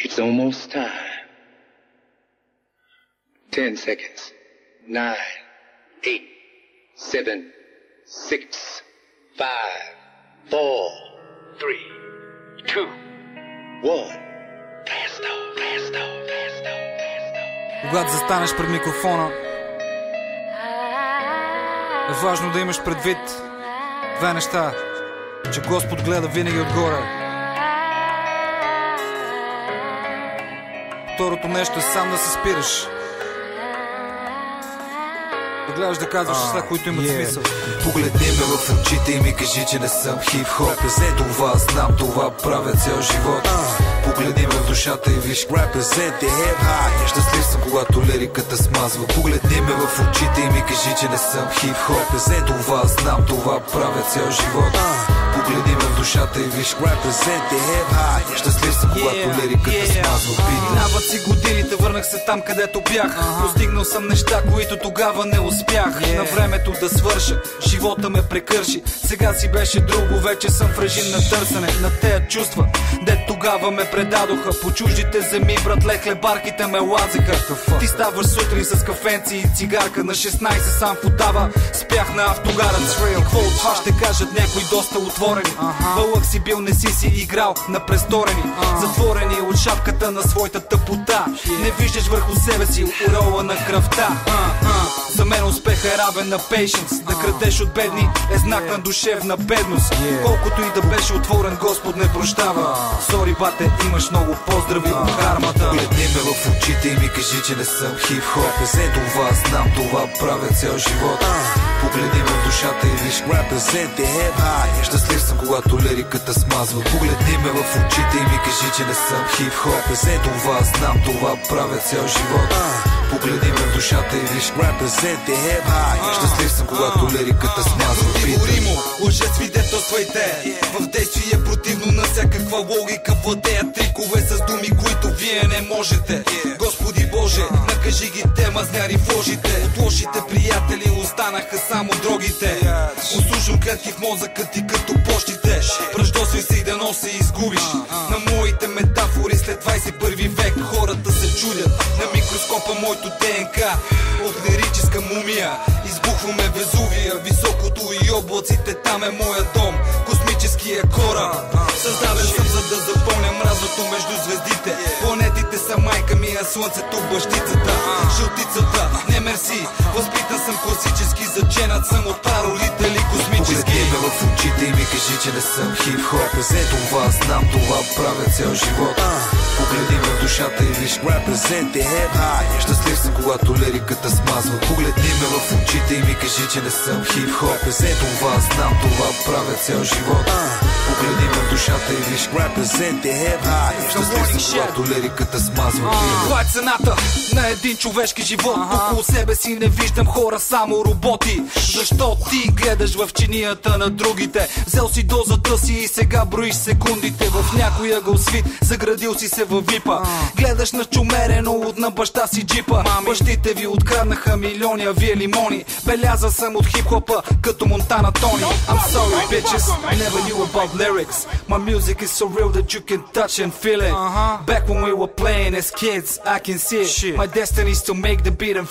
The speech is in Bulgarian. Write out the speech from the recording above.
It's almost time. 10 seconds. 9, 8, 7, 6, 5, 4, 3, 2, 1. Когато застанеш пред микрофона, е важно да имаш предвид две неща: че Господ гледа винаги отгоре. Второто нещо е сам да се спираш, да гледаш, да казваш неща, които имат смисъл. Погледни ме в очите и ми кажи, че не съм хип-хоп. Това знам, това правя цял живот. Погледни ме в душата и виж, щастлив съм, когато лириката смазва. Погледни ме в очите и ми кажи, че не съм хип-хоп. Това знам, това правя цял живот. Погледни ме в душата и виж, щастлив съм, когато лириката смазва. Минават си годините, върнах се там, където бях. Постигнал съм неща, които тогава не успях. На времето да свърша, живота ме прекърши. Сега си беше друго, вече съм в режим на търсене на тея чувства, де тогава ме предадоха. По чуждите земи, братле, хлебарките ме лазиха. Ти ставаш сутрин с кафенци и цигарка. На 16 сам в Отава спях на автогарата. И какво от това ще кажат някои доста отворени? Бълък си бил, не си играл на престорени. Затворени от шапката на своята тъпота. Не виждаш върху себе си урола на кръвта. За мен успех е равен на patience. Да крадеш от бедни е знак на душевна бедност. Колкото и да беше отворен, Господ не прощава. Сори, бате, имаш много поздрави от кармата. Погледни ме в очите и ми кажи, че не съм хип-хоп. Това знам, това правя цял живот. Погледни ме в душата и виж, щастлив съм, когато лириката смазва. Погледни ме в очите и ми кажи, че не съм хип-хоп. Това знам, това правя цял живот. Погледни ме в душата и виж, щастлив съм, когато лириката смазва. Говоримо, лъже свидетелствайте. В действие противно на всякаква логика владеят трикове с думи, които вие не можете. Господи Боже, накажи ги те мазняри в лъжите. От лошите приятели останаха само дрогите. Услушам клетки в мозъка ти като почтите. Пръждосвай се и дано се изгубиш. На моите метафори след 21 век хората се чудят. На микроскопа моето ДНК от лирическа мумия. Избухваме Везувия, високото и облаците, там е моя дом, космическия кораб. Създаден съм, за да запълня мразото между звездите. Планетите са майка ми, а слънцето бащицата. Жълтицата, не мерси. Възпитан съм класически, заченат съм от прародители космически. Погледни ме в очите и ми кажи, че не съм хип-хоп. Това знам, това правя цял живот. Погледни ме в душата и виж, щастлив съм, когато лириката смазва. Погледни ме в очите и ми кажи, че не съм хип-хоп. Това знам, това правя цял живот. Погледни ме в душата и виж, щастлив съм, когато лириката смазва. Това е цената на един човешки живот. Около себе си не виждам хора, само роботи. Защо ти гледаш в чинията на другите? Взел си дозата си и сега броиш секундите. В някой ъгъл свит заградил си се във випа. Гледаш на чумерено от на баща си джипа. Бащите ви откраднаха милиони, а вие лимони. Беляза съм от хип-хопа като Монтана Тони. I'm sorry bitches, I never knew about lyrics. My music is so real that you can touch and feel it. Back when we were playing as kids, I can see it. My destiny is to make the beat and